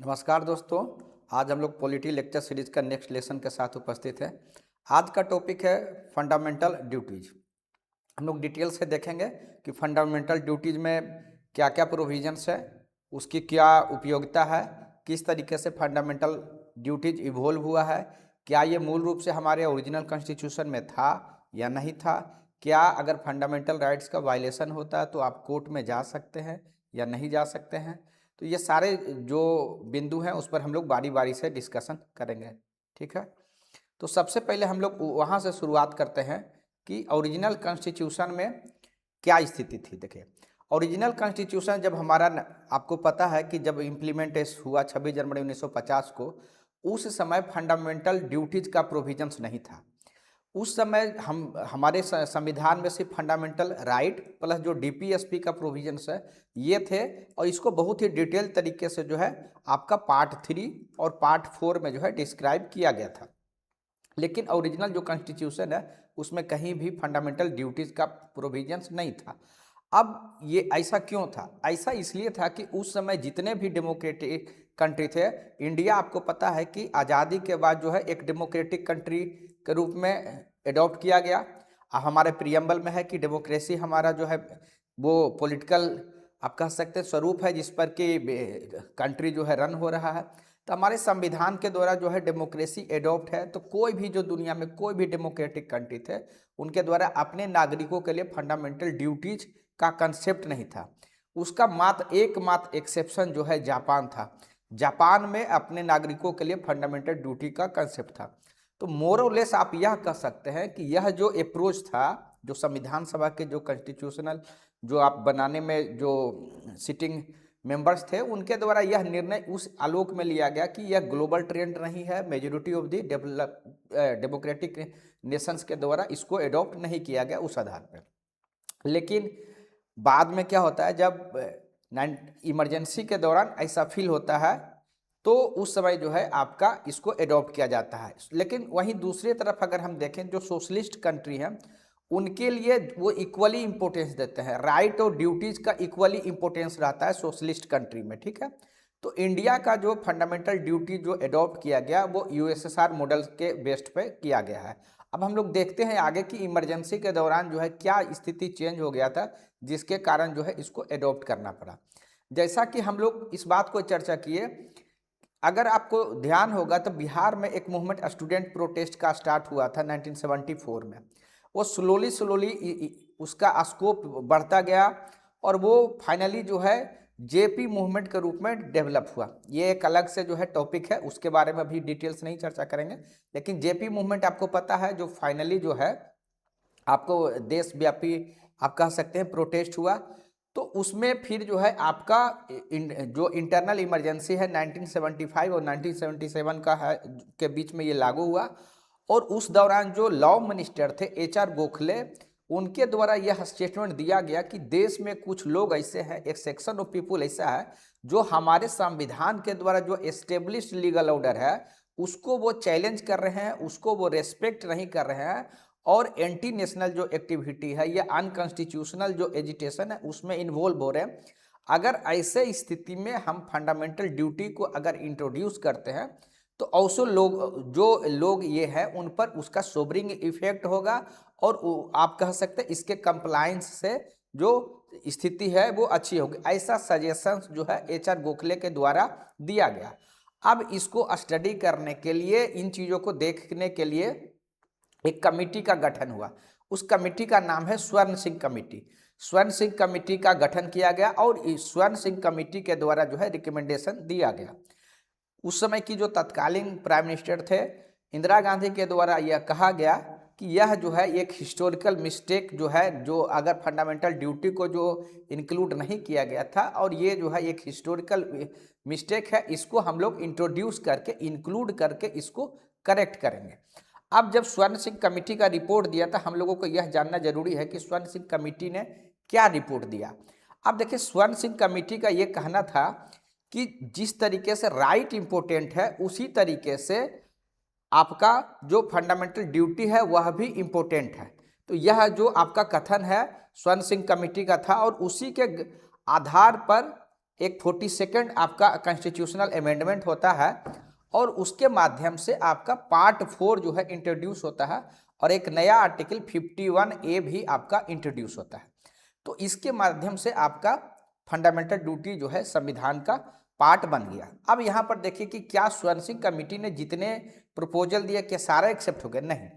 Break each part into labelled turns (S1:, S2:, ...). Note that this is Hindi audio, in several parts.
S1: नमस्कार दोस्तों। आज हम लोग पॉलिटी लेक्चर सीरीज का नेक्स्ट लेसन के साथ उपस्थित हैं। आज का टॉपिक है फंडामेंटल ड्यूटीज। हम लोग डिटेल से देखेंगे कि फंडामेंटल ड्यूटीज में क्या क्या प्रोविजंस है, उसकी क्या उपयोगिता है, किस तरीके से फंडामेंटल ड्यूटीज इवोल्व हुआ है, क्या ये मूल रूप से हमारे ओरिजिनल कॉन्स्टिट्यूशन में था या नहीं था, क्या अगर फंडामेंटल राइट्स का वायलेशन होता है तो आप कोर्ट में जा सकते हैं या नहीं जा सकते हैं। तो ये सारे जो बिंदु हैं उस पर हम लोग बारी बारी से डिस्कशन करेंगे। ठीक है, तो सबसे पहले हम लोग वहाँ से शुरुआत करते हैं कि ओरिजिनल कॉन्स्टिट्यूशन में क्या स्थिति थी। देखिए, ओरिजिनल कॉन्स्टिट्यूशन जब हमारा आपको पता है कि जब इम्प्लीमेंट हुआ 26 जनवरी 1950 को, उस समय फंडामेंटल ड्यूटीज का प्रोविजंस नहीं था। उस समय हम हमारे संविधान में सिर्फ फंडामेंटल राइट प्लस जो डीपीएसपी का प्रोविजंस है ये थे, और इसको बहुत ही डिटेल तरीके से जो है आपका पार्ट 3 और पार्ट 4 में जो है डिस्क्राइब किया गया था। लेकिन ओरिजिनल जो कॉन्स्टिट्यूशन है उसमें कहीं भी फंडामेंटल ड्यूटीज का प्रोविजंस नहीं था। अब ये ऐसा क्यों था? ऐसा इसलिए था कि उस समय जितने भी डेमोक्रेटिक कंट्री थे, इंडिया आपको पता है कि आज़ादी के बाद जो है एक डेमोक्रेटिक कंट्री के रूप में एडॉप्ट किया गया। हमारे प्रियम्बल में है कि डेमोक्रेसी हमारा जो है वो पॉलिटिकल आप कह सकते हैं स्वरूप है जिस पर कि कंट्री जो है रन हो रहा है। तो हमारे संविधान के द्वारा जो है डेमोक्रेसी एडॉप्ट है, तो कोई भी जो दुनिया में कोई भी डेमोक्रेटिक कंट्री थे उनके द्वारा अपने नागरिकों के लिए फंडामेंटल ड्यूटीज का कंसेप्ट नहीं था। उसका एकमात्र एक्सेप्शन जो है जापान था। जापान में अपने नागरिकों के लिए फंडामेंटल ड्यूटी का कंसेप्ट था। तो मोरलेस आप यह कह सकते हैं कि यह जो अप्रोच था, जो संविधान सभा के जो कॉन्स्टिट्यूशनल जो आप बनाने में जो सिटिंग मेंबर्स थे उनके द्वारा यह निर्णय उस आलोक में लिया गया कि यह ग्लोबल ट्रेंड नहीं है, majority of the democratic Nations के द्वारा इसको एडॉप्ट नहीं किया गया उस आधार पर। लेकिन बाद में क्या होता है, जब इमरजेंसी के दौरान ऐसा फील होता है तो उस समय जो है आपका इसको एडॉप्ट किया जाता है। लेकिन वहीं दूसरी तरफ अगर हम देखें, जो सोशलिस्ट कंट्री हैं उनके लिए वो इक्वली इंपॉर्टेंस देते हैं, राइट और ड्यूटीज का इक्वली इंपॉर्टेंस रहता है सोशलिस्ट कंट्री में। ठीक है, तो इंडिया का जो फंडामेंटल ड्यूटी जो एडॉप्ट किया गया वो यूएसएसआर मॉडल के बेस्ट पे किया गया है। अब हम लोग देखते हैं आगे की इमरजेंसी के दौरान जो है क्या स्थिति चेंज हो गया था जिसके कारण जो है इसको एडॉप्ट करना पड़ा। जैसा कि हम लोग इस बात को चर्चा किए, अगर आपको ध्यान होगा तो बिहार में एक मूवमेंट स्टूडेंट प्रोटेस्ट का स्टार्ट हुआ था 1974 में। वो स्लोली स्लोली उसका स्कोप बढ़ता गया और वो फाइनली जो है जेपी मूवमेंट के रूप में डेवलप हुआ। ये एक अलग से जो है टॉपिक है, उसके बारे में अभी डिटेल्स नहीं चर्चा करेंगे। लेकिन जेपी मूवमेंट आपको पता है जो फाइनली जो है आपको देशव्यापी आप कह सकते हैं प्रोटेस्ट हुआ। तो उसमें फिर जो है आपका जो इंटरनल इमरजेंसी है 1975 और 1977 का है के बीच में ये लागू हुआ। और उस दौरान जो लॉ मिनिस्टर थे एचआर गोखले, उनके द्वारा यह स्टेटमेंट दिया गया कि देश में कुछ लोग ऐसे हैं, एक सेक्शन ऑफ पीपुल ऐसा है जो हमारे संविधान के द्वारा जो एस्टेब्लिश्ड लीगल ऑर्डर है उसको वो चैलेंज कर रहे हैं, उसको वो रेस्पेक्ट नहीं कर रहे हैं, और एंटी नेशनल जो एक्टिविटी है या अनकॉन्स्टिट्यूशनल जो एजिटेशन है उसमें इन्वॉल्व हो रहे हैं। अगर ऐसे स्थिति में हम फंडामेंटल ड्यूटी को अगर इंट्रोड्यूस करते हैं तो औसो लोग जो लोग ये है उन पर उसका सोबरिंग इफेक्ट होगा, और आप कह सकते हैं इसके कंप्लायंस से जो स्थिति है वो अच्छी होगी। ऐसा सजेशंस जो है एचआर गोखले के द्वारा दिया गया। अब इसको स्टडी करने के लिए, इन चीज़ों को देखने के लिए एक कमेटी का गठन हुआ। उस कमेटी का नाम है स्वर्ण सिंह कमेटी। स्वर्ण सिंह कमेटी का गठन किया गया और इस स्वर्ण सिंह कमेटी के द्वारा जो है रिकमेंडेशन दिया गया। उस समय की जो तत्कालीन प्राइम मिनिस्टर थे इंदिरा गांधी के द्वारा यह कहा गया कि यह जो है एक हिस्टोरिकल मिस्टेक जो है, जो अगर फंडामेंटल ड्यूटी को जो इंक्लूड नहीं किया गया था, और ये जो है एक हिस्टोरिकल मिस्टेक है, इसको हम लोग इंट्रोड्यूस करके इंक्लूड करके इसको करेक्ट करेंगे। अब जब स्वर्ण सिंह कमेटी का रिपोर्ट दिया था, हम लोगों को यह जानना जरूरी है कि स्वर्ण सिंह कमेटी ने क्या रिपोर्ट दिया। अब देखिए, स्वर्ण सिंह कमेटी का ये कहना था कि जिस तरीके से राइट इंपॉर्टेंट है उसी तरीके से आपका जो फंडामेंटल ड्यूटी है वह भी इंपॉर्टेंट है। तो यह जो आपका कथन है स्वर्ण सिंह कमेटी का था, और उसी के आधार पर एक 42nd आपका कॉन्स्टिट्यूशनल अमेंडमेंट होता है और उसके माध्यम से आपका पार्ट 4 जो है इंट्रोड्यूस होता है और एक नया आर्टिकल 51A भी आपका इंट्रोड्यूस होता है। तो इसके माध्यम से आपका फंडामेंटल ड्यूटी जो है संविधान का पार्ट बन गया। अब यहाँ पर देखिए कि क्या स्वर्ण सिंह कमेटी ने जितने प्रपोजल दिए क्या सारे एक्सेप्ट हो गए? नहीं।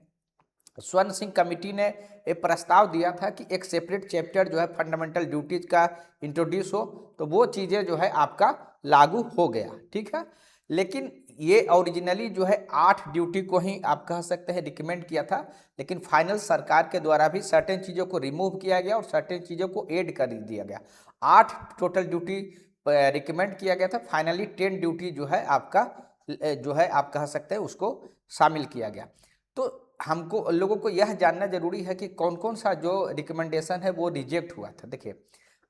S1: स्वर्ण सिंह कमेटी ने एक प्रस्ताव दिया था कि एक सेपरेट चैप्टर जो है फंडामेंटल ड्यूटीज का इंट्रोड्यूस हो, तो वो चीज़ें जो है आपका लागू हो गया, ठीक है। लेकिन ये ओरिजिनली जो है 8 ड्यूटी को ही आप कह सकते हैं रिकमेंड किया था, लेकिन फाइनल सरकार के द्वारा भी सर्टेन चीज़ों को रिमूव किया गया और सर्टेन चीज़ों को ऐड कर दिया गया। 8 टोटल ड्यूटी रिकमेंड किया गया था, फाइनली 10 ड्यूटी जो है आपका जो है आप कह सकते हैं उसको शामिल किया गया। तो हमको लोगों को यह जानना जरूरी है कि कौन कौन सा जो रिकमेंडेशन है वो रिजेक्ट हुआ था। देखिए,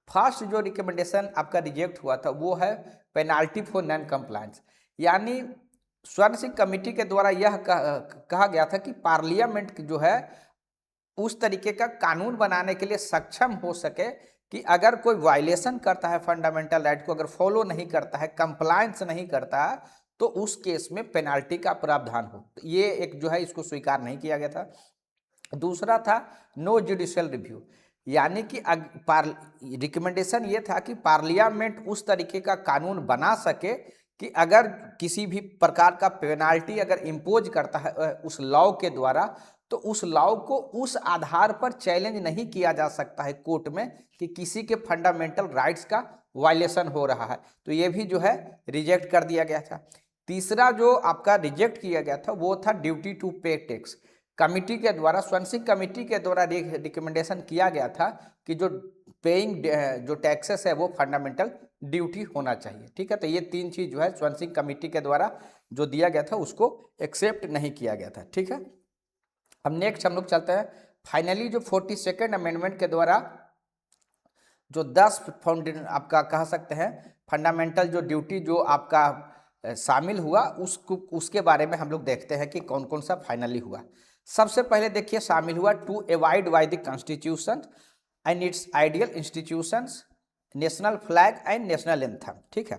S1: फर्स्ट जो रिकमेंडेशन आपका रिजेक्ट हुआ था वो है पेनाल्टी फॉर नॉन कंप्लायंस, यानी स्वर्ण सिंह कमेटी के द्वारा यह कहा गया था कि पार्लियामेंट जो है उस तरीके का कानून बनाने के लिए सक्षम हो सके कि अगर कोई वायलेशन करता है फंडामेंटल राइट को, अगर फॉलो नहीं करता है, कंप्लायंस नहीं करता है, तो उस केस में पेनाल्टी का प्रावधान हो। तो ये एक जो है इसको स्वीकार नहीं किया गया था। दूसरा था नो जुडिशियल रिव्यू, यानी कि रिकमेंडेशन ये था कि पार्लियामेंट उस तरीके का कानून बना सके कि अगर किसी भी प्रकार का पेनाल्टी अगर इम्पोज करता है उस लॉ के द्वारा, तो उस लॉ को उस आधार पर चैलेंज नहीं किया जा सकता है कोर्ट में कि किसी के फंडामेंटल राइट्स का वायलेशन हो रहा है। तो ये भी जो है रिजेक्ट कर दिया गया था। तीसरा जो आपका रिजेक्ट किया गया था वो था ड्यूटी टू पे टैक्स। कमिटी के द्वारा, स्वर्ण सिंह कमेटी के द्वारा रिकमेंडेशन किया गया था कि जो पेइंग जो टैक्सेस है वो फंडामेंटल ड्यूटी होना चाहिए, ठीक है। तो ये 3 चीज़ जो है स्वर्ण सिंह कमेटी के द्वारा जो दिया गया था उसको एक्सेप्ट नहीं किया गया था, ठीक है। अब नेक्स्ट हम लोग चलते हैं, फाइनली जो 42nd अमेंडमेंट के द्वारा जो 10 फाउंडेशन आपका कह सकते हैं फंडामेंटल जो ड्यूटी जो आपका शामिल हुआ उसको उसके बारे में हम लोग देखते हैं कि कौन कौन सा फाइनली हुआ। सबसे पहले देखिए शामिल हुआ to abide by the constitution and its ideal institutions, national flag and national anthem, ठीक है।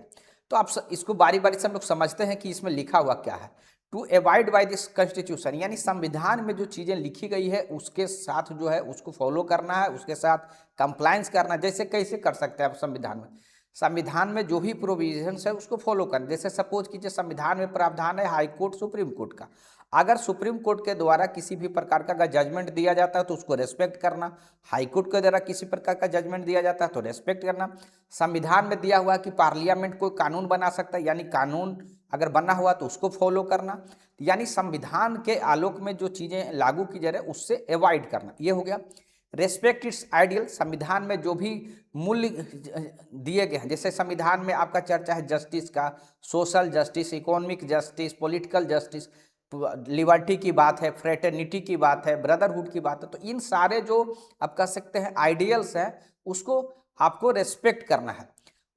S1: तो आप इसको बारी बारी से हम लोग समझते हैं कि इसमें लिखा हुआ क्या है। To abide by this constitution, यानी संविधान में जो चीज़ें लिखी गई है उसके साथ जो है उसको फॉलो करना है, उसके साथ कंप्लायंस करना है। जैसे कैसे कर सकते हैं आप संविधान में जो भी प्रोविजंस है उसको फॉलो करना। जैसे सपोज कीजिए संविधान में प्रावधान है हाई कोर्ट सुप्रीम कोर्ट का, अगर सुप्रीम कोर्ट के द्वारा किसी भी प्रकार का जजमेंट दिया जाता है तो उसको रेस्पेक्ट करना, हाई कोर्ट के द्वारा किसी प्रकार का जजमेंट दिया जाता है तो रेस्पेक्ट करना। संविधान में दिया हुआ कि पार्लियामेंट कोई कानून बना सकता है, यानी कानून अगर बना हुआ तो उसको फॉलो करना, यानी संविधान के आलोक में जो चीज़ें लागू की जा रही है उससे अवॉइड करना, ये हो गया। रेस्पेक्ट इट्स आइडियल, संविधान में जो भी मूल्य दिए गए हैं, जैसे संविधान में आपका चर्चा है जस्टिस का, social justice, economic justice, political justice, liberty की बात है, फ्रेटर्निटी की बात है, ब्रदरहुड की बात है, तो इन सारे जो आप कह सकते हैं आइडियल्स हैं उसको आपको रेस्पेक्ट करना है।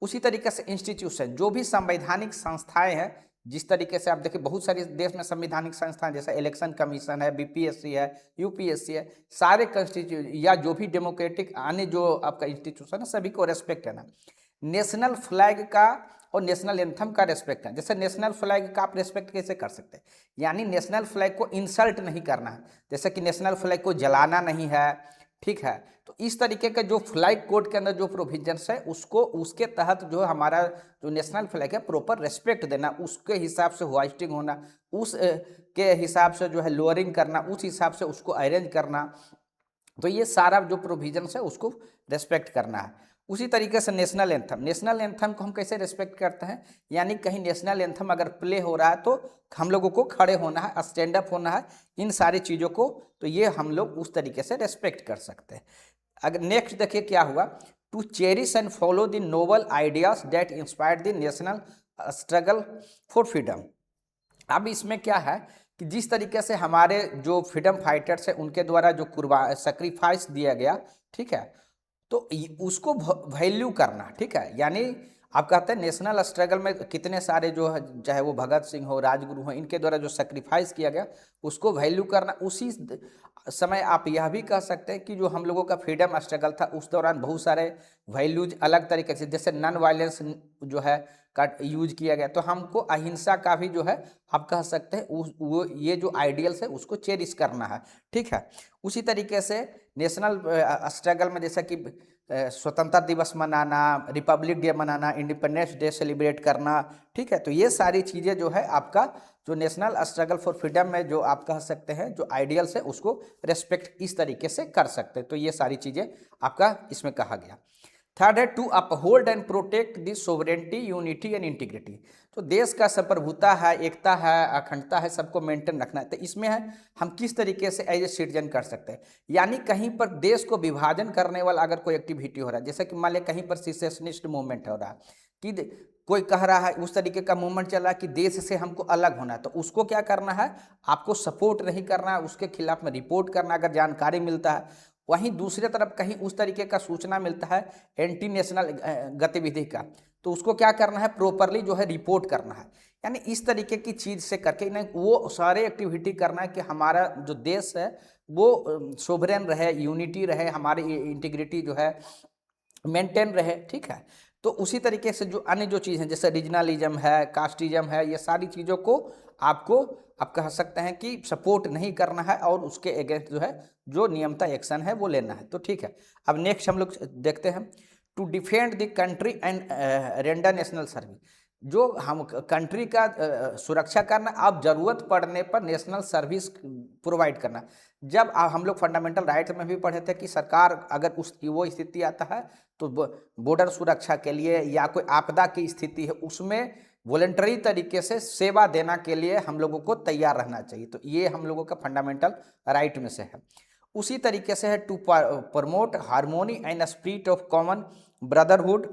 S1: उसी तरीके से इंस्टीट्यूशन, जो भी संवैधानिक संस्थाएं हैं, जिस तरीके से आप देखिए बहुत सारे देश में संवैधानिक संस्थाएं जैसे इलेक्शन कमीशन है, बीपीएससी है, यूपीएससी है, सारे या जो भी डेमोक्रेटिक अन्य जो आपका इंस्टीट्यूशन है सभी को रेस्पेक्ट है ना। नेशनल फ्लैग का और नेशनल एंथम का रेस्पेक्ट है। जैसे नेशनल फ्लैग का आप रेस्पेक्ट कैसे कर सकते हैं, यानी नेशनल फ्लैग को इंसल्ट नहीं करना है, जैसे कि नेशनल फ्लैग को जलाना नहीं है, ठीक है। तो इस तरीके का जो फ्लैग कोड के अंदर जो प्रोविजंस है उसको उसके तहत जो हमारा जो नेशनल फ्लैग है प्रॉपर रेस्पेक्ट देना, उसके हिसाब से होइस्टिंग होना, उस के हिसाब से जो है लोअरिंग करना, उस हिसाब से उसको अरेंज करना, तो ये सारा जो प्रोविजंस है उसको रेस्पेक्ट करना है। उसी तरीके से नेशनल एंथम को हम कैसे रेस्पेक्ट करते हैं, यानी कहीं नेशनल एंथम अगर प्ले हो रहा है तो हम लोगों को खड़े होना है, स्टैंड अप होना है, इन सारी चीज़ों को, तो ये हम लोग उस तरीके से रेस्पेक्ट कर सकते हैं। अगर नेक्स्ट देखिए क्या हुआ, to cherish and follow the noble ideas that inspired the national struggle for freedom. अब इसमें क्या है कि जिस तरीके से हमारे जो फ्रीडम फाइटर्स हैं उनके द्वारा जो सेक्रीफाइस दिया गया, ठीक है, तो उसको वैल्यू करना, ठीक है। यानी आप कहते हैं नेशनल स्ट्रगल में कितने सारे जो है, चाहे वो भगत सिंह हो, राजगुरु हो, इनके द्वारा जो सेक्रीफाइस किया गया उसको वैल्यू करना। उसी समय आप यह भी कह सकते हैं कि जो हम लोगों का फ्रीडम स्ट्रगल था उस दौरान बहुत सारे वैल्यूज अलग तरीके से, जैसे नॉन वायलेंस जो है का यूज किया गया, तो हमको अहिंसा का भी जो है आप कह सकते हैं वो ये जो आइडियल्स है उसको चेरिश करना है। ठीक है, उसी तरीके से नेशनल स्ट्रगल में जैसा कि स्वतंत्रता दिवस मनाना, रिपब्लिक डे मनाना, इंडिपेंडेंस डे सेलिब्रेट करना, ठीक है, तो ये सारी चीज़ें जो है आपका जो नेशनल स्ट्रगल फॉर फ्रीडम में जो आप कह सकते हैं जो आइडियल्स है उसको रेस्पेक्ट इस तरीके से कर सकते हैं। तो ये सारी चीज़ें आपका इसमें कहा गया। थर्ड है to uphold and protect the sovereignty, unity and integrity. तो देश का संप्रभुता है, एकता है, अखंडता है, सबको मेंटेन रखना है। तो इसमें है हम किस तरीके से एज ए सिटीजन कर सकते हैं, यानी कहीं पर देश को विभाजन करने वाला अगर कोई एक्टिविटी हो रहा है, जैसे कि मान लें कहीं पर सिसेशनिस्ट मूवमेंट हो रहा है कि कोई कह रहा है, उस तरीके का मूवमेंट चल रहा है कि देश से हमको अलग होना है, तो उसको क्या करना है, आपको सपोर्ट नहीं करना है, उसके खिलाफ में रिपोर्ट करना अगर जानकारी मिलता है। वहीं दूसरी तरफ कहीं उस तरीके का सूचना मिलता है एंटी नेशनल गतिविधि का, तो उसको क्या करना है, प्रॉपरली जो है रिपोर्ट करना है। यानी इस तरीके की चीज़ से करके नहीं, वो सारे एक्टिविटी करना है कि हमारा जो देश है वो सोवरेन रहे, यूनिटी रहे, हमारी इंटीग्रिटी जो है मेंटेन रहे। ठीक है, तो उसी तरीके से जो अन्य जो चीज़ हैं जैसे रीजनलिज्म है, कास्टिज्म है, ये सारी चीज़ों को आपको आप कह सकते हैं कि सपोर्ट नहीं करना है और उसके अगेंस्ट जो है जो नियमता एक्शन है वो लेना है। तो ठीक है, अब नेक्स्ट हम लोग देखते हैं to defend the country and render national service. जो हम कंट्री का सुरक्षा करना, अब जरूरत पड़ने पर नेशनल सर्विस प्रोवाइड करना। जब हम लोग फंडामेंटल राइट में भी पढ़े थे कि सरकार अगर उस वो स्थिति आता है तो बॉर्डर सुरक्षा के लिए या कोई आपदा की स्थिति है उसमें वॉलेंटरी तरीके से सेवा देना के लिए हम लोगों को तैयार रहना चाहिए। तो ये हम लोगों का फंडामेंटल राइट में से है। उसी तरीके से है to promote harmony and spirit of common brotherhood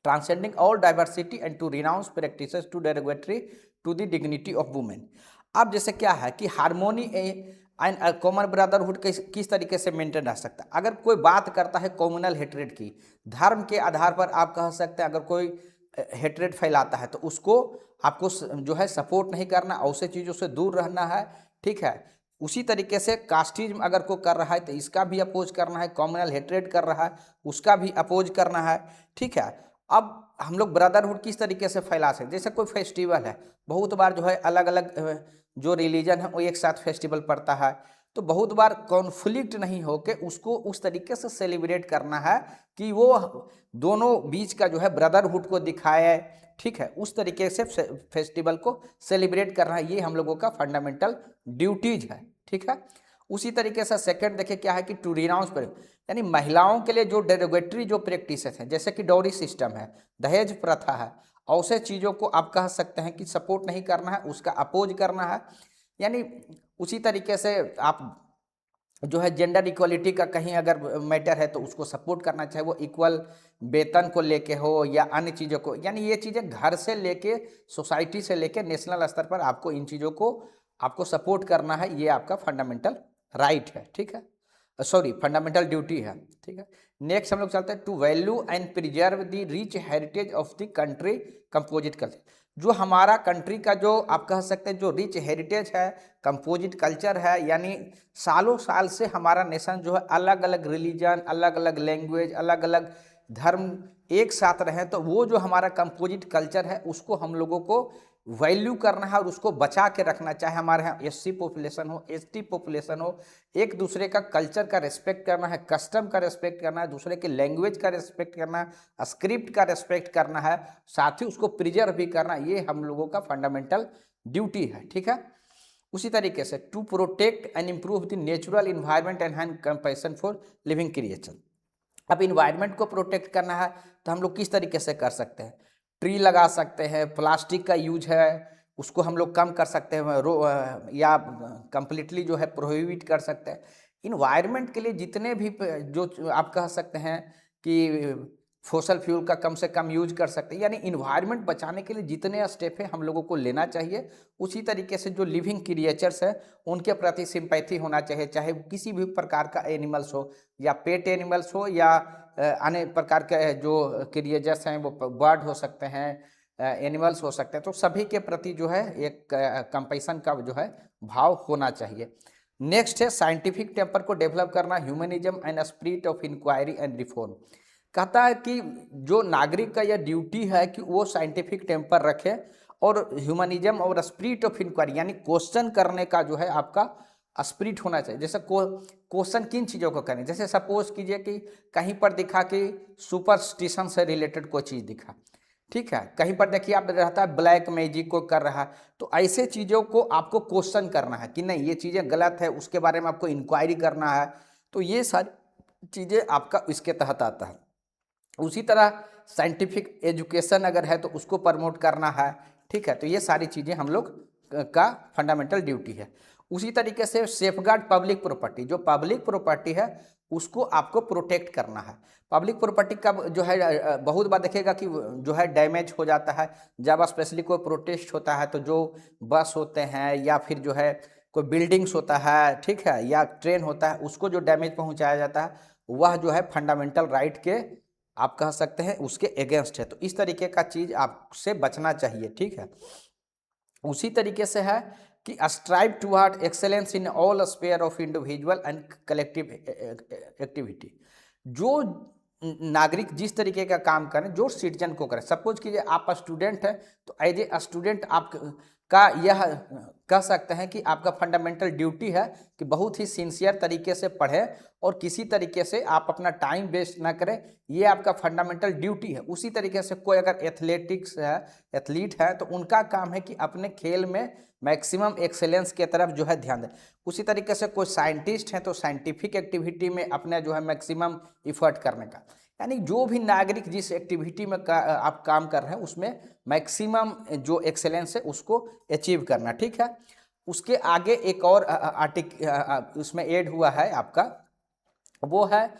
S1: transcending all diversity and to renounce practices to derogatory to the dignity of women. अब जैसे क्या है कि हार्मोनी एंड कॉमन ब्रदरहुड किस तरीके से मेंटेन रह सकता है, अगर कोई बात करता है कॉम्युनल हेट्रेड की, धर्म के आधार पर आप कह सकते हैं अगर कोई हेट्रेड फैलाता है तो उसको आपको जो है सपोर्ट नहीं करना, ऐसे चीज़ों से दूर रहना है। ठीक है, उसी तरीके से कास्टिज्म अगर कोई कर रहा है तो इसका भी अपोज करना है, कॉम्युनल हेट्रेड कर रहा है उसका भी अपोज करना है। ठीक है, अब हम लोग ब्रदरहुड किस तरीके से फैला सकते, जैसे कोई फेस्टिवल है, बहुत बार जो है अलग अलग जो रिलीजन है वो एक साथ फेस्टिवल पड़ता है, तो बहुत बार कॉन्फ्लिक्ट नहीं होके उसको उस तरीके से सेलिब्रेट करना है कि वो दोनों बीच का जो है ब्रदरहुड को दिखाए। ठीक है, उस तरीके से फेस्टिवल को सेलिब्रेट करना है, ये हम लोगों का फंडामेंटल ड्यूटीज है। ठीक है, उसी तरीके से सेकंड देखिए क्या है कि टू रिनाउंस पर, यानी महिलाओं के लिए जो डेरोगेटरी जो प्रैक्टिसेस हैं जैसे कि डॉरी सिस्टम है, दहेज प्रथा है, ऐसे चीज़ों को आप कह सकते हैं कि सपोर्ट नहीं करना है, उसका अपोज करना है। यानी उसी तरीके से आप जो है जेंडर इक्वलिटी का कहीं अगर मैटर है तो उसको सपोर्ट करना, चाहे वो इक्वल वेतन को लेके हो या अन्य चीज़ों को, यानी ये चीज़ें घर से लेके सोसाइटी से लेके नेशनल स्तर पर आपको इन चीज़ों को आपको सपोर्ट करना है, ये आपका फंडामेंटल राइट है। ठीक है, सॉरी फंडामेंटल ड्यूटी है। ठीक है, नेक्स्ट हम लोग चलते हैं to value and preserve the rich heritage of the country composite culture. जो हमारा कंट्री का जो आप कह सकते हैं जो रिच हेरिटेज है, कंपोजिट कल्चर है, यानी सालों साल से हमारा नेशन जो है अलग अलग रिलीजन, अलग अलग लैंग्वेज, अलग अलग धर्म एक साथ रहे, तो वो जो हमारा कंपोजिट कल्चर है उसको हम लोगों को वैल्यू करना है और उसको बचा के रखना। चाहे हमारे यहाँ एससी पॉपुलेशन हो, एसटी पॉपुलेशन हो, एक दूसरे का कल्चर का रिस्पेक्ट करना है, कस्टम का रिस्पेक्ट करना है, दूसरे के लैंग्वेज का रिस्पेक्ट करना है, स्क्रिप्ट का रिस्पेक्ट करना है, साथ ही उसको प्रिजर्व भी करना, ये हम लोगों का फंडामेंटल ड्यूटी है। ठीक है, उसी तरीके से to protect and improve the natural environment and hand compassion for living creature. अब इन्वायरमेंट को प्रोटेक्ट करना है तो हम लोग किस तरीके से कर सकते हैं, ट्री लगा सकते हैं, प्लास्टिक का यूज है उसको हम लोग कम कर सकते हैं या कंप्लीटली जो है प्रोहिबिट कर सकते हैं। इन्वायरमेंट के लिए जितने भी जो आप कह सकते हैं कि फॉसल फ्यूल का कम से कम यूज कर सकते हैं। यानी इन्वायरमेंट बचाने के लिए जितने स्टेप है हम लोगों को लेना चाहिए, उसी तरीके से जो लिविंग क्रिएचर्स है उनके प्रति सिंपैथी होना चाहिए, चाहे वो किसी भी प्रकार का एनिमल्स हो या पेट एनिमल्स हो या अन्य प्रकार के जो क्रिएचर्स हैं, वो बर्ड हो सकते हैं, एनिमल्स हो सकते हैं, तो सभी के प्रति जो है एक कंपैशन का जो है भाव होना चाहिए। नेक्स्ट है साइंटिफिक टेम्पर को डेवलप करना, humanism and spirit of inquiry and reform. कहता है कि जो नागरिक का यह ड्यूटी है कि वो साइंटिफिक टेम्पर रखे और ह्यूमनिज्म और स्पिरिट ऑफ इंक्वायरी यानी क्वेश्चन करने का जो है आपका स्पिरिट होना चाहिए। जैसे क्वेश्चन किन चीज़ों को करें, जैसे सपोज कीजिए कि कहीं पर दिखा कि सुपरस्टिशन से रिलेटेड कोई चीज़ दिखा, ठीक है, कहीं पर देखिए आप रहता है ब्लैक मैजिक को कर रहा है, तो ऐसे चीज़ों को आपको क्वेश्चन करना है कि नहीं ये चीज़ें गलत है, उसके बारे में आपको इंक्वायरी करना है। तो ये सारी चीज़ें आपका इसके तहत आता है। उसी तरह साइंटिफिक एजुकेशन अगर है तो उसको प्रमोट करना है, ठीक है, तो ये सारी चीज़ें हम लोग का फंडामेंटल ड्यूटी है। उसी तरीके से सेफगार्ड पब्लिक प्रॉपर्टी, जो पब्लिक प्रॉपर्टी है उसको आपको प्रोटेक्ट करना है। पब्लिक प्रॉपर्टी का जो है बहुत बार देखिएगा कि जो है डैमेज हो जाता है, जब स्पेशली कोई प्रोटेस्ट होता है तो जो बस होते हैं या फिर जो है कोई बिल्डिंग्स होता है, ठीक है, या ट्रेन होता है, उसको जो डैमेज पहुंचाया जाता है वह जो है फंडामेंटल राइट के आप कह सकते हैं उसके अगेंस्ट है। तो इस तरीके का चीज़ आपसे बचना चाहिए, ठीक है। उसी तरीके से है कि strive toward excellence in all sphere of individual and collective activity. जो नागरिक जिस तरीके का काम करें, जो सिटीजन को करें, सपोज कीजिए आप स्टूडेंट हैं तो एज ए स्टूडेंट आप का यह कह सकते हैं कि आपका फंडामेंटल ड्यूटी है कि बहुत ही सिंसियर तरीके से पढ़ें और किसी तरीके से आप अपना टाइम वेस्ट ना करें, ये आपका फंडामेंटल ड्यूटी है। उसी तरीके से कोई अगर एथलेटिक्स है, एथलीट है, तो उनका काम है कि अपने खेल में मैक्सिमम एक्सेलेंस के तरफ जो है ध्यान दें। उसी तरीके से कोई साइंटिस्ट हैं तो साइंटिफिक एक्टिविटी में अपने जो है मैक्सिमम इफर्ट करने का, यानी जो भी नागरिक जिस एक्टिविटी में आप काम कर रहे हैं उसमें मैक्सिमम जो एक्सेलेंस है उसको अचीव करना, ठीक है। उसके आगे एक और उसमें ऐड हुआ है आपका, वो है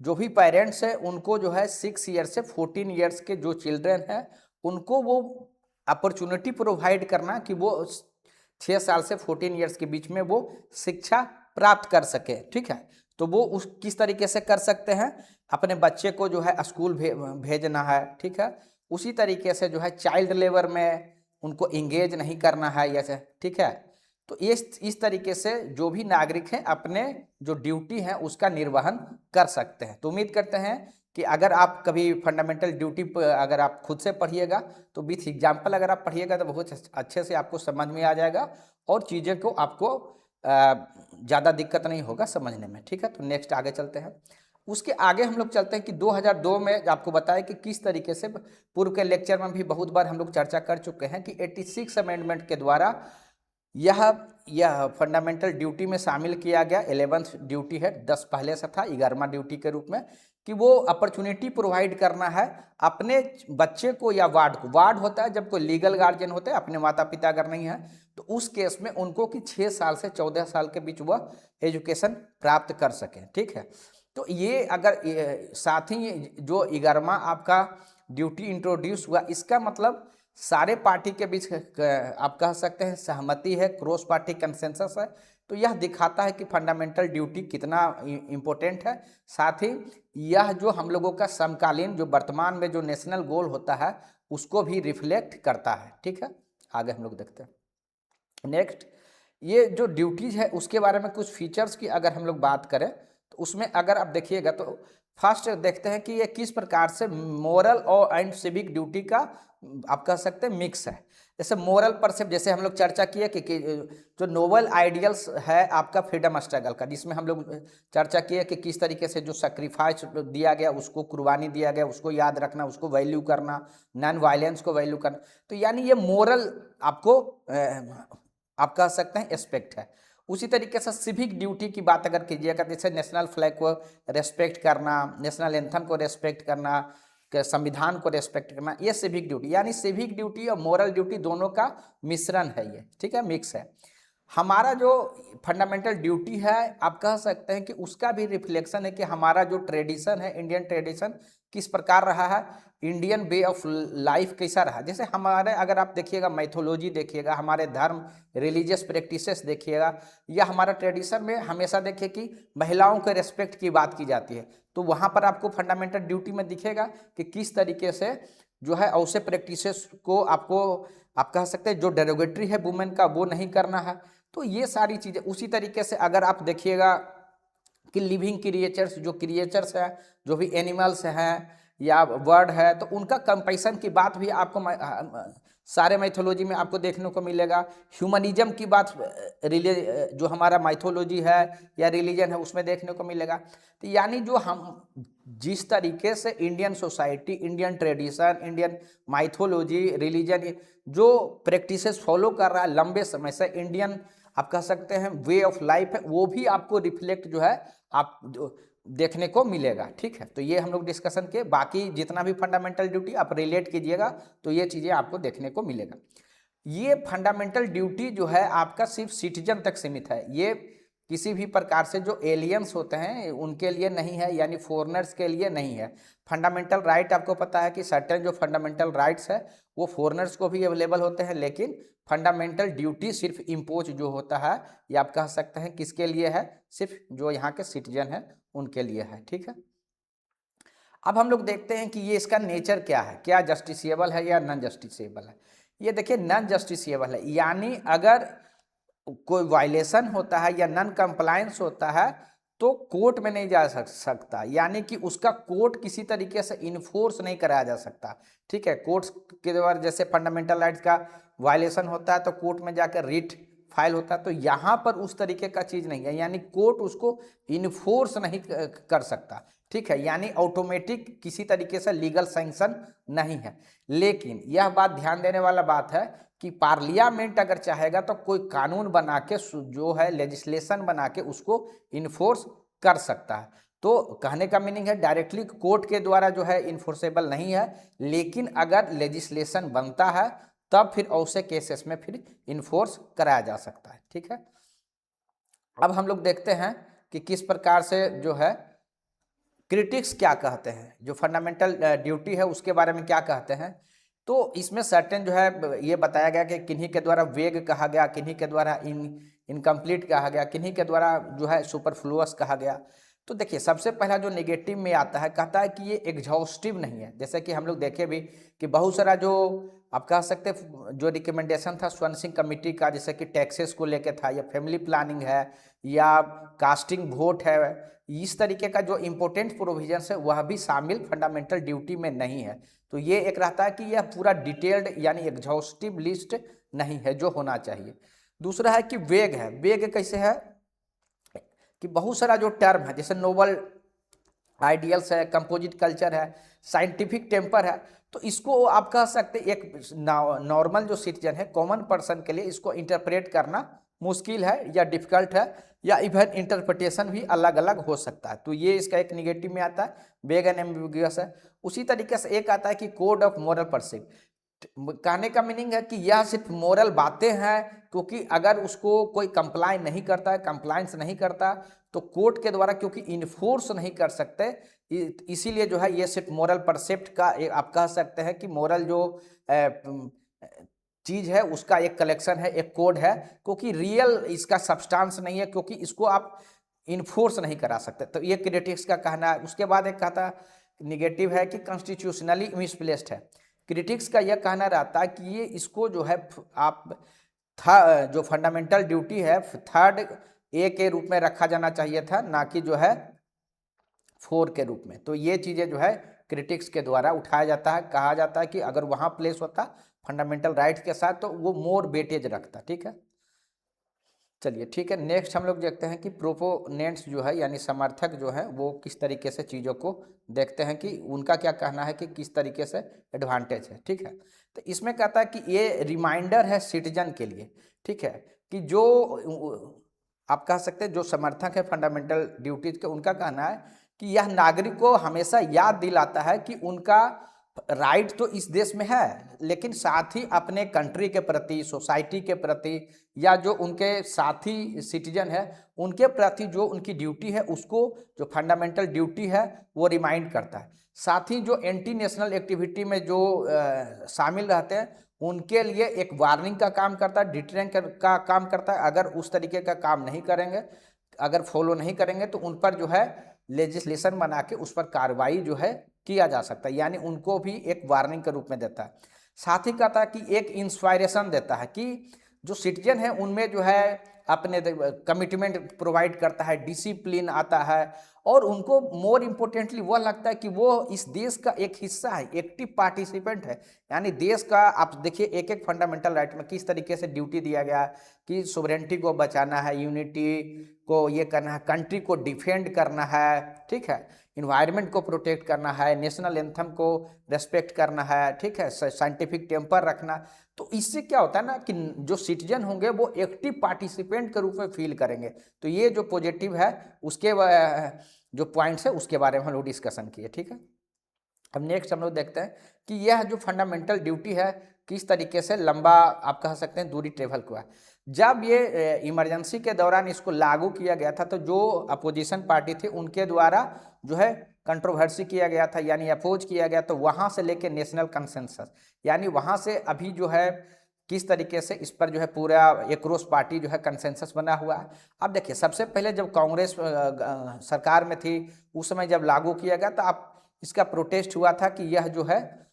S1: जो भी पेरेंट्स हैं उनको जो है 6 ईयर से 14 ईयर्स के जो चिल्ड्रन हैं उनको वो अपॉर्चुनिटी प्रोवाइड करना कि वो 6 साल से 14 ईयर्स के बीच में वो शिक्षा प्राप्त कर सके, ठीक है। तो वो उस किस तरीके से कर सकते हैं, अपने बच्चे को जो है स्कूल भेजना है, ठीक है। उसी तरीके से जो है चाइल्ड लेबर में उनको इंगेज नहीं करना है, जैसे, ठीक है। तो इस तरीके से जो भी नागरिक हैं अपने जो ड्यूटी है उसका निर्वहन कर सकते हैं। तो उम्मीद करते हैं कि अगर आप कभी फंडामेंटल ड्यूटी अगर आप खुद से पढ़िएगा तो विथ एग्जाम्पल अगर आप पढ़िएगा तो बहुत अच्छे से आपको समझ में आ जाएगा और चीज़ें को आपको ज़्यादा दिक्कत नहीं होगा समझने में, ठीक है। तो नेक्स्ट आगे चलते हैं। उसके आगे हम लोग चलते हैं कि 2002 में आपको बताया कि किस तरीके से, पूर्व के लेक्चर में भी बहुत बार हम लोग चर्चा कर चुके हैं कि 86 अमेंडमेंट के द्वारा यह फंडामेंटल ड्यूटी में शामिल किया गया। 11th ड्यूटी है, 10 पहले से था, 11वां ड्यूटी के रूप में, कि वो अपॉर्चुनिटी प्रोवाइड करना है अपने बच्चे को या वार्ड को। वार्ड होता है जब कोई लीगल गार्जियन होते हैं, अपने माता पिता अगर नहीं है तो उस केस में उनको कि 6 साल से 14 साल के बीच वह एजुकेशन प्राप्त कर सकें, ठीक है। तो ये अगर साथ ही जो 11वां आपका ड्यूटी इंट्रोड्यूस हुआ, इसका मतलब सारे पार्टी के बीच आप कह सकते हैं सहमति है, क्रॉस पार्टी कंसेंसस है। तो यह दिखाता है कि फंडामेंटल ड्यूटी कितना इम्पोर्टेंट है। साथ ही यह जो हम लोगों का समकालीन जो वर्तमान में जो नेशनल गोल होता है उसको भी रिफ्लेक्ट करता है, ठीक है। आगे हम लोग देखते हैं। नेक्स्ट, ये जो ड्यूटीज है उसके बारे में कुछ फीचर्स की अगर हम लोग बात करें तो उसमें अगर आप देखिएगा तो फर्स्ट देखते हैं कि ये किस प्रकार से मोरल और एंड सिविक ड्यूटी का आप कह सकते हैं मिक्स है। जैसे मोरल परसेप्ट, जैसे हम लोग चर्चा किए कि जो नोबल आइडियल्स है आपका फ्रीडम स्ट्रगल का, जिसमें हम लोग चर्चा किए कि किस तरीके से जो सेक्रीफाइस दिया गया, उसको कुर्बानी दिया गया, उसको याद रखना, उसको वैल्यू करना, नॉन वायलेंस को वैल्यू करना। तो यानी ये मोरल आपको आप कह सकते हैं एस्पेक्ट है। उसी तरीके से सिविक ड्यूटी की बात अगर कीजिएगा, जैसे नेशनल फ्लैग को रेस्पेक्ट करना, नेशनल एंथम को रेस्पेक्ट करना, संविधान को रेस्पेक्ट करना, ये सिविक ड्यूटी, यानी सिविक ड्यूटी और मोरल ड्यूटी दोनों का मिश्रण है ये, ठीक है, मिक्स है। हमारा जो फंडामेंटल ड्यूटी है, आप कह सकते हैं कि उसका भी रिफ्लेक्शन है कि हमारा जो ट्रेडिशन है, इंडियन ट्रेडिशन किस प्रकार रहा है, इंडियन वे ऑफ लाइफ कैसा रहा। जैसे हमारे, अगर आप देखिएगा मैथोलॉजी देखिएगा, हमारे धर्म रिलीजियस प्रैक्टिसेस देखिएगा, या हमारा ट्रेडिशन में हमेशा देखिए कि महिलाओं के रेस्पेक्ट की बात की जाती है, तो वहाँ पर आपको फंडामेंटल ड्यूटी में दिखेगा कि किस तरीके से जो है ऐसे प्रैक्टिसेस को आपको, आप कह सकते हैं जो डेरोगेटरी है वुमेन का वो नहीं करना है। तो ये सारी चीज़ें, उसी तरीके से अगर आप देखिएगा कि लिविंग क्रिएचर्स, जो क्रिएचर्स हैं, जो भी एनिमल्स हैं या बर्ड है, तो उनका कंपैशन की बात भी आपको सारे माइथोलॉजी में आपको देखने को मिलेगा। ह्यूमनिज्म की बात जो हमारा माइथोलॉजी है या रिलीजन है उसमें देखने को मिलेगा। तो यानी जो हम जिस तरीके से Indian society, Indian tradition, Indian mythology, religion जो प्रैक्टिसेस फॉलो कर रहा है लंबे समय से, इंडियन आप कह सकते हैं वे ऑफ लाइफ है, वो भी आपको रिफ्लेक्ट जो है आप देखने को मिलेगा। ठीक है, तो ये हम लोग डिस्कशन के, बाकी जितना भी फंडामेंटल ड्यूटी आप रिलेट कीजिएगा तो ये चीज़ें आपको देखने को मिलेगा। ये फंडामेंटल ड्यूटी जो है आपका सिर्फ सिटीजन तक सीमित है, ये किसी भी प्रकार से जो एलियंस होते हैं उनके लिए नहीं है, यानी फॉरेनर्स के लिए नहीं है। फंडामेंटल राइट आपको पता है कि सर्टेन जो फंडामेंटल राइट्स है वो फॉरेनर्स को भी अवेलेबल होते हैं, लेकिन फंडामेंटल ड्यूटी सिर्फ इम्पोज जो होता है, ये आप कह सकते हैं किसके लिए है, सिर्फ जो यहाँ के सिटीजन हैं उनके लिए है। ठीक है, अब हम लोग देखते हैं कि ये इसका नेचर क्या है, क्या जस्टिसिएबल है या नॉन जस्टिसिएबल है। ये देखिए नॉन जस्टिसिएबल है, यानी अगर कोई वायलेशन होता है या नॉन कंप्लायंस होता है तो कोर्ट में नहीं जा सकता, यानी कि उसका कोर्ट किसी तरीके से इन्फोर्स नहीं कराया जा सकता। ठीक है, कोर्ट्स के द्वारा जैसे फंडामेंटल राइट्स का वायलेशन होता है तो कोर्ट में जाकर रिट फाइल होता है, तो यहाँ पर उस तरीके का चीज़ नहीं है, यानी कोर्ट उसको इन्फोर्स नहीं कर सकता। ठीक है, यानी ऑटोमेटिक किसी तरीके से लीगल सैंक्शन नहीं है। लेकिन यह बात ध्यान देने वाला बात है कि पार्लियामेंट अगर चाहेगा तो कोई कानून बना के जो है लेजिस्लेशन बना के उसको इन्फोर्स कर सकता है। तो कहने का मीनिंग है डायरेक्टली कोर्ट के द्वारा जो है इन्फोर्सेबल नहीं है, लेकिन अगर लेजिस्लेशन बनता है तब फिर ऐसे केसेस में फिर इन्फोर्स कराया जा सकता है। ठीक है, अब हम लोग देखते हैं कि किस प्रकार से जो है क्रिटिक्स क्या कहते हैं, जो फंडामेंटल ड्यूटी है उसके बारे में क्या कहते हैं। तो इसमें सर्टेन जो है ये बताया गया कि किन्हीं के द्वारा वेग कहा गया, किन्हीं के द्वारा इनकम्प्लीट कहा गया, किन्हीं के द्वारा जो है सुपरफ्लुअस कहा गया। तो देखिए सबसे पहला जो नेगेटिव में आता है, कहता है कि ये एग्जॉस्टिव नहीं है। जैसे कि हम लोग देखे भी कि बहुत सारा जो आप कह सकते जो रिकमेंडेशन था स्वर्ण सिंह कमेटी का, जैसे कि टैक्सेस को लेके था, या फैमिली प्लानिंग है, या कास्टिंग वोट है, इस तरीके का जो इम्पोर्टेंट प्रोविजन है वह भी शामिल फंडामेंटल ड्यूटी में नहीं है। तो ये एक रहता है कि यह पूरा डिटेल्ड यानी एग्जॉस्टिव लिस्ट नहीं है जो होना चाहिए। दूसरा है कि वेग है। वेग कैसे है कि बहुत सारा जो टर्म है, जैसे नोबल आइडियल्स है, कंपोजिट कल्चर है, साइंटिफिक टेम्पर है, तो इसको आप कह सकते एक नॉर्मल जो सिटीजन है, कॉमन पर्सन के लिए इसको इंटरप्रेट करना मुश्किल है या डिफिकल्ट है, या इवन इंटरप्रिटेशन भी अलग अलग हो सकता है। तो ये इसका एक निगेटिव में आता है, वेग एंड एम्बिगुअस है। उसी तरीके से एक आता है कि कोड ऑफ मोरल परसिप्ट। कहने का मीनिंग है कि यह सिर्फ मोरल बातें हैं, क्योंकि अगर उसको कोई कंप्लाई नहीं करता है, कंप्लाइंस नहीं करता, तो कोर्ट के द्वारा क्योंकि इन्फोर्स नहीं कर सकते, इसीलिए जो है ये सिर्फ मोरल परसेप्ट का आप कह सकते हैं कि मोरल जो चीज़ है उसका एक कलेक्शन है, एक कोड है, क्योंकि रियल इसका सब्सटेंस नहीं है, क्योंकि इसको आप इन्फोर्स नहीं करा सकते। तो ये क्रिटिक्स का कहना है। उसके बाद एक कहता निगेटिव है कि कॉन्स्टिट्यूशनली मिसप्लेस्ड है। क्रिटिक्स का यह कहना रहता है कि ये इसको जो है आप जो फंडामेंटल ड्यूटी है थर्ड ए के रूप में रखा जाना चाहिए था, ना कि जो है 4 के रूप में। तो ये चीज़ें जो है क्रिटिक्स के द्वारा उठाया जाता है, कहा जाता है कि अगर वहाँ प्लेस होता फंडामेंटल राइट्स के साथ तो वो मोर वेटेज रखता। ठीक है, चलिए ठीक है, नेक्स्ट हम लोग देखते हैं कि प्रोपोनेंट्स जो है यानी समर्थक जो है वो किस तरीके से चीज़ों को देखते हैं, कि उनका क्या कहना है कि किस तरीके से एडवांटेज है। ठीक है, तो इसमें कहता है कि ये रिमाइंडर है सिटीजन के लिए। ठीक है, कि जो आप कह सकते हैं जो समर्थक है फंडामेंटल ड्यूटीज के, उनका कहना है कि यह नागरिक को हमेशा याद दिलाता है कि उनका राइट तो इस देश में है, लेकिन साथ ही अपने कंट्री के प्रति, सोसाइटी के प्रति, या जो उनके साथी सिटीजन है उनके प्रति जो उनकी ड्यूटी है, उसको जो फंडामेंटल ड्यूटी है वो रिमाइंड करता है। साथ ही जो एंटी नेशनल एक्टिविटी में जो शामिल रहते हैं उनके लिए एक वार्निंग का काम करता है, डिटरेंट का काम करता है। अगर उस तरीके का काम नहीं करेंगे, अगर फॉलो नहीं करेंगे तो उन पर जो है लेजिस्लेशन बना के उस पर कार्रवाई जो है किया जा सकता है, यानी उनको भी एक वार्निंग के रूप में देता है। साथ ही कहता है कि एक इंस्पायरेशन देता है कि जो सिटीजन है उनमें जो है अपने कमिटमेंट प्रोवाइड करता है, डिसिप्लिन आता है, और उनको मोर इम्पोर्टेंटली वह लगता है कि वो इस देश का एक हिस्सा है, एक्टिव पार्टिसिपेंट है। यानी देश का आप देखिए एक एक फंडामेंटल राइट में किस तरीके से ड्यूटी दिया गया है कि सोवरेनिटी को बचाना है, यूनिटी को ये करना है, कंट्री को डिफेंड करना है, ठीक है, इन्वायरमेंट को प्रोटेक्ट करना है, नेशनल एंथम को रेस्पेक्ट करना है, ठीक है, साइंटिफिक टेम्पर रखना। तो इससे क्या होता है ना कि जो सिटीजन होंगे वो एक्टिव पार्टिसिपेंट के रूप में फील करेंगे। तो ये जो पॉजिटिव है उसके जो पॉइंट्स है उसके बारे में हम लोग डिस्कशन किए, ठीक है। अब नेक्स्ट हम लोग देखते हैं कि यह जो फंडामेंटल ड्यूटी है किस तरीके से लंबा आप कह सकते हैं दूरी ट्रेवल हुआ। जब ये इमरजेंसी के दौरान इसको लागू किया गया था तो जो अपोजिशन पार्टी थी उनके द्वारा जो है कंट्रोवर्सी किया गया था, यानी अपोज किया गया, तो वहाँ से लेके नेशनल कंसेंसस, यानी वहाँ से अभी जो है किस तरीके से इस पर जो है पूरा एक्रॉस पार्टी जो है कंसेंसस बना हुआ है। अब देखिए सबसे पहले जब कांग्रेस सरकार में थी उस समय जब लागू किया गया तो आप इसका प्रोटेस्ट हुआ था कि यह जो है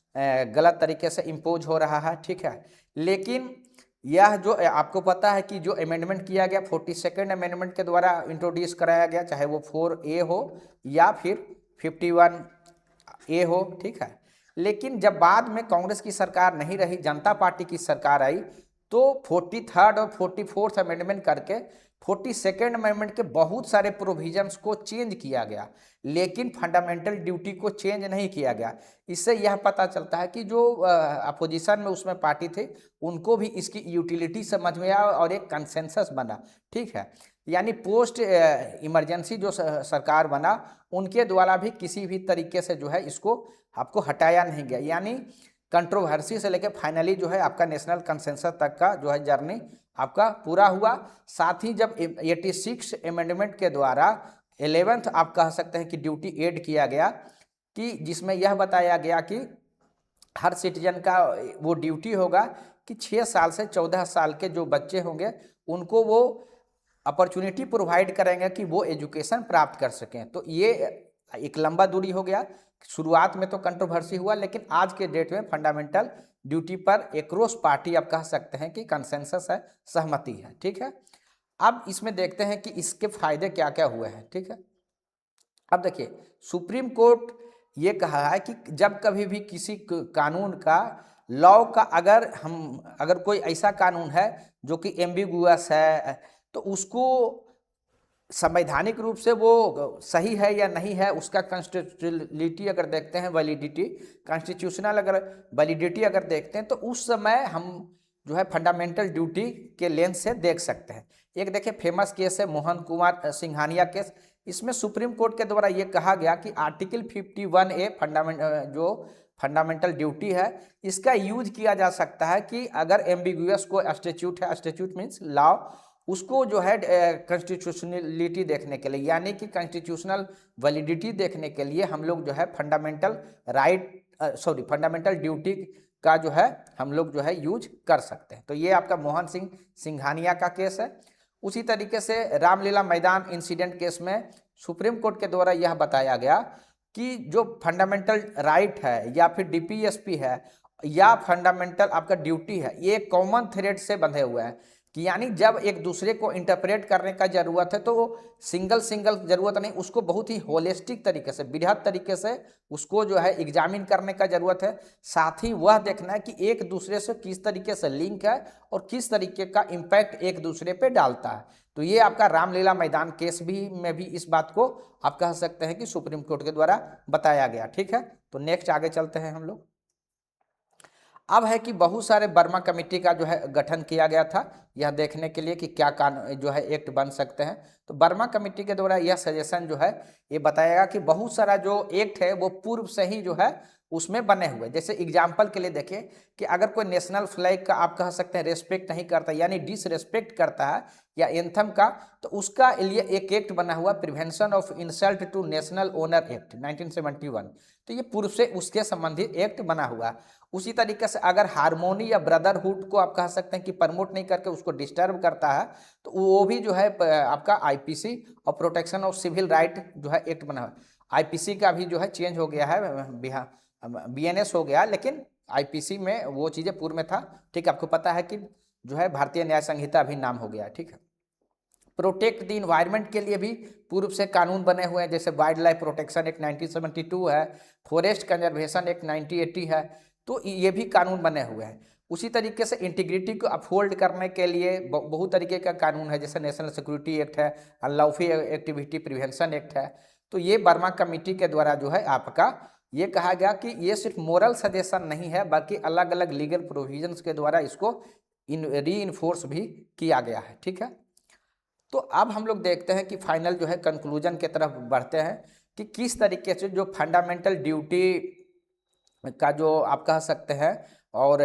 S1: गलत तरीके से इम्पोज हो रहा है, ठीक है। लेकिन यह जो आपको पता है कि जो अमेंडमेंट किया गया 42nd अमेंडमेंट के द्वारा इंट्रोड्यूस कराया गया, चाहे वो 4A हो या फिर 51A हो, ठीक है। लेकिन जब बाद में कांग्रेस की सरकार नहीं रही, जनता पार्टी की सरकार आई, तो 43rd और 44th अमेंडमेंट करके 42nd अमेंडमेंट के बहुत सारे प्रोविजंस को चेंज किया गया, लेकिन फंडामेंटल ड्यूटी को चेंज नहीं किया गया। इससे यह पता चलता है कि जो अपोजिशन में उसमें पार्टी थे उनको भी इसकी यूटिलिटी समझ में आया और एक कंसेंसस बना, ठीक है। यानी पोस्ट इमरजेंसी जो सरकार बना उनके द्वारा भी किसी भी तरीके से जो है इसको आपको हटाया नहीं गया, यानी कंट्रोवर्सी से लेकर फाइनली जो है आपका नेशनल कंसेंसस तक का जो है जर्नी आपका पूरा हुआ। साथ ही जब 86 अमेंडमेंट के द्वारा 11th आप कह सकते हैं कि ड्यूटी ऐड किया गया, कि जिसमें यह बताया गया कि हर सिटीजन का वो ड्यूटी होगा कि 6 साल से 14 साल के जो बच्चे होंगे उनको वो अपॉर्चुनिटी प्रोवाइड करेंगे कि वो एजुकेशन प्राप्त कर सकें। तो ये एक लंबा दूरी हो गया। शुरुआत में तो कंट्रोवर्सी हुआ, लेकिन आज के डेट में फंडामेंटल ड्यूटी पर एक्रॉस पार्टी आप कह सकते हैं कि कंसेंसस है, सहमति है, ठीक है। अब इसमें देखते हैं कि इसके फायदे क्या क्या हुए हैं, ठीक है। अब देखिए सुप्रीम कोर्ट ये कहा है कि जब कभी भी किसी कानून का लॉ का अगर कोई ऐसा कानून है जो कि एम्बिगुअस है तो उसको संवैधानिक रूप से वो सही है या नहीं है, उसका कॉन्स्टिट्यूशनलिटी अगर देखते हैं, वैलिडिटी, कॉन्स्टिट्यूशनल अगर वैलिडिटी अगर देखते हैं तो उस समय हम जो है फंडामेंटल ड्यूटी के लेंस से देख सकते हैं। एक देखिए फेमस केस है मोहन कुमार सिंघानिया केस। इसमें सुप्रीम कोर्ट के द्वारा ये कहा गया कि आर्टिकल 51A जो फंडामेंटल ड्यूटी है इसका यूज किया जा सकता है कि अगर एम्बिगुअस को स्टैट्यूट है, स्टैट्यूट मीन्स लॉ, उसको जो है कॉन्स्टिट्यूशनलिटी देखने के लिए, यानी कि कॉन्स्टिट्यूशनल वैलिडिटी देखने के लिए हम लोग जो है फंडामेंटल ड्यूटी का जो है हम लोग जो है यूज कर सकते हैं। तो ये आपका मोहन सिंह सिंघानिया का केस है। उसी तरीके से रामलीला मैदान इंसिडेंट केस में सुप्रीम कोर्ट के द्वारा यह बताया गया कि जो फंडामेंटल राइट है या फिर डीपीएसपी है या फंडामेंटल आपका ड्यूटी है, ये कॉमन थ्रेड से बंधे हुए हैं, कि यानी जब एक दूसरे को इंटरप्रेट करने का जरूरत है तो सिंगल जरूरत नहीं, उसको बहुत ही होलिस्टिक तरीके से, बृहद तरीके से उसको जो है एग्जामिन करने का जरूरत है। साथ ही वह देखना है कि एक दूसरे से किस तरीके से लिंक है और किस तरीके का इम्पैक्ट एक दूसरे पे डालता है। तो ये आपका रामलीला मैदान केस में भी इस बात को आप कह सकते हैं कि सुप्रीम कोर्ट के द्वारा बताया गया, ठीक है। तो नेक्स्ट आगे चलते हैं हम लोग। अब है कि बहुत सारे बर्मा कमेटी का जो है गठन किया गया था यह देखने के लिए कि क्या कानून जो है एक्ट बन सकते हैं। तो बर्मा कमेटी के द्वारा यह सजेशन जो है ये बताएगा कि बहुत सारा जो एक्ट है वो पूर्व से ही जो है उसमें बने हुए। जैसे एग्जाम्पल के लिए देखें कि अगर कोई नेशनल फ्लैग का आप कह सकते हैं रेस्पेक्ट नहीं करता यानी डिसरेस्पेक्ट करता है या एंथम का, तो उसका लिए एक एक्ट बना हुआ prevention of insult to national honour act 1971। तो ये पूर्व से उसके संबंधित एक्ट बना हुआ। उसी तरीके से अगर हारमोनी या ब्रदरहुड को आप कह सकते हैं कि प्रमोट नहीं करके उसको डिस्टर्ब करता है, तो वो भी जो है आपका आईपीसी और प्रोटेक्शन ऑफ सिविल राइट जो है एक्ट बना हुआ। आईपीसी का भी जो है चेंज हो गया है, बिहार बीएनएस हो गया, लेकिन आईपीसी में वो चीज़ें पूर्व में था। ठीक है, आपको पता है कि जो है भारतीय न्याय संहिता अभी नाम हो गया। ठीक है, प्रोटेक्ट द इन्वायरमेंट के लिए भी पूर्व से कानून बने हुए हैं, जैसे वाइल्ड लाइफ प्रोटेक्शन एक्ट 1972 है, फॉरेस्ट कंजर्वेशन एक्ट 1980 है। तो ये भी कानून बने हुए हैं। उसी तरीके से इंटीग्रिटी को अपहोल्ड करने के लिए बहुत तरीके का कानून है, जैसे नेशनल सिक्योरिटी एक्ट है, अनलॉफुल एक्टिविटी प्रिवेंशन एक्ट है। तो ये बर्मा कमेटी के द्वारा जो है आपका ये कहा गया कि ये सिर्फ मोरल सजेशन नहीं है, बल्कि अलग अलग लीगल प्रोविजंस के द्वारा इसको री इन्फोर्स भी किया गया है। ठीक है, तो अब हम लोग देखते हैं कि फाइनल जो है कंक्लूजन की तरफ बढ़ते हैं कि किस तरीके से जो फंडामेंटल ड्यूटी का जो आप कह सकते हैं और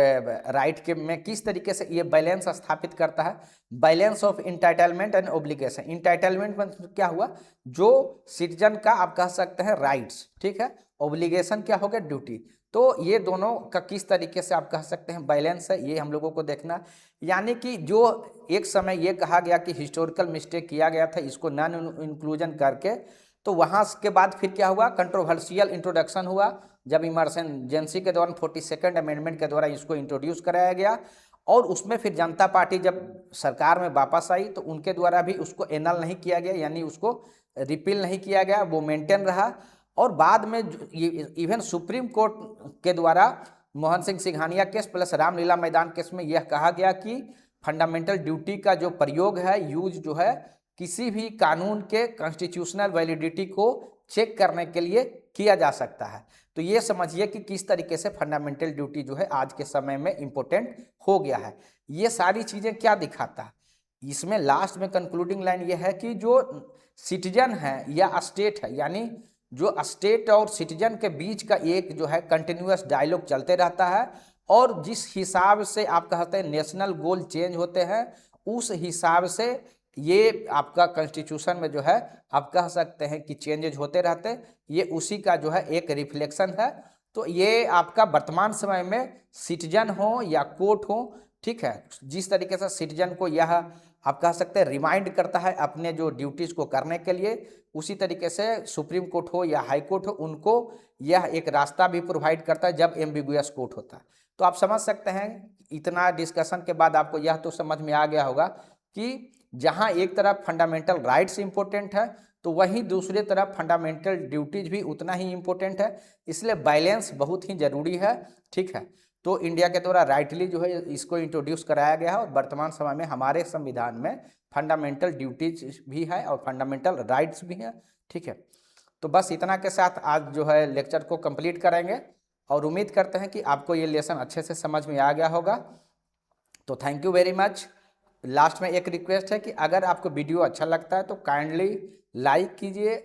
S1: राइट के में किस तरीके से ये बैलेंस स्थापित करता है। Balance of entitlement and obligation. Entitlement में क्या हुआ, जो सिटीजन का आप कह सकते हैं राइट्स, ठीक है, ओब्लिगेशन क्या हो गया, ड्यूटी। तो ये दोनों का किस तरीके से आप कह सकते हैं बैलेंस है, ये हम लोगों को देखना। यानी कि जो एक समय ये कहा गया कि हिस्टोरिकल मिस्टेक किया गया था, इसको नॉन इंक्लूजन करके, तो वहाँ के बाद फिर क्या हुआ, कंट्रोवर्शियल इंट्रोडक्शन हुआ, जब इमरजेंसी के दौरान 42nd अमेंडमेंट के द्वारा इसको इंट्रोड्यूस कराया गया। और उसमें फिर जनता पार्टी जब सरकार में वापस आई तो उनके द्वारा भी उसको एनल नहीं किया गया, यानी उसको रिपील नहीं किया गया, वो मेंटेन रहा। और बाद में इवन सुप्रीम कोर्ट के द्वारा मोहन सिंह सिंघानिया केस प्लस रामलीला मैदान केस में यह कहा गया कि फंडामेंटल ड्यूटी का जो प्रयोग है, यूज जो है, किसी भी कानून के कॉन्स्टिट्यूशनल वैलिडिटी को चेक करने के लिए किया जा सकता है। तो ये समझिए कि किस तरीके से फंडामेंटल ड्यूटी जो है आज के समय में इम्पोर्टेंट हो गया है। ये सारी चीज़ें क्या दिखाता है, इसमें लास्ट में कंक्लूडिंग लाइन ये है कि जो सिटीजन है या स्टेट है, यानी जो स्टेट और सिटीजन के बीच का एक जो है कंटिन्यूअस डायलॉग चलते रहता है, और जिस हिसाब से आप कहते हैं नेशनल गोल चेंज होते हैं, उस हिसाब से ये आपका कॉन्स्टिट्यूशन में जो है आप कह सकते हैं कि चेंजेज होते रहते हैं। ये उसी का जो है एक रिफ्लेक्शन है। तो ये आपका वर्तमान समय में सिटीजन हो या कोर्ट हो, ठीक है, जिस तरीके से सिटीजन को यह आप कह सकते हैं रिमाइंड करता है अपने जो ड्यूटीज़ को करने के लिए, उसी तरीके से सुप्रीम कोर्ट हो या हाई कोर्ट हो, उनको यह एक रास्ता भी प्रोवाइड करता है जब एम्बिगुअस कोर्ट होता है। तो आप समझ सकते हैं, इतना डिस्कशन के बाद आपको यह तो समझ में आ गया होगा कि जहां एक तरफ फंडामेंटल राइट्स इंपॉर्टेंट है, तो वहीं दूसरी तरफ फंडामेंटल ड्यूटीज भी उतना ही इंपॉर्टेंट है। इसलिए बैलेंस बहुत ही जरूरी है। ठीक है, तो इंडिया के द्वारा राइटली जो है इसको इंट्रोड्यूस कराया गया है, और वर्तमान समय में हमारे संविधान में फंडामेंटल ड्यूटीज भी है और फंडामेंटल राइट्स भी हैं। ठीक है, तो बस इतना के साथ आज जो है लेक्चर को कंप्लीट करेंगे, और उम्मीद करते हैं कि आपको ये लेसन अच्छे से समझ में आ गया होगा। तो thank you very much. Last में एक रिक्वेस्ट है कि अगर आपको वीडियो अच्छा लगता है तो काइंडली लाइक कीजिए,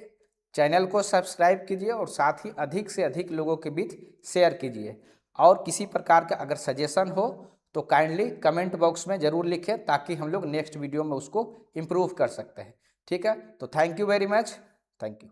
S1: चैनल को सब्सक्राइब कीजिए, और साथ ही अधिक से अधिक लोगों के बीच शेयर कीजिए। और किसी प्रकार का अगर सजेशन हो तो काइंडली कमेंट बॉक्स में ज़रूर लिखें, ताकि हम लोग नेक्स्ट वीडियो में उसको इम्प्रूव कर सकते हैं। ठीक है, तो thank you very much, thank you.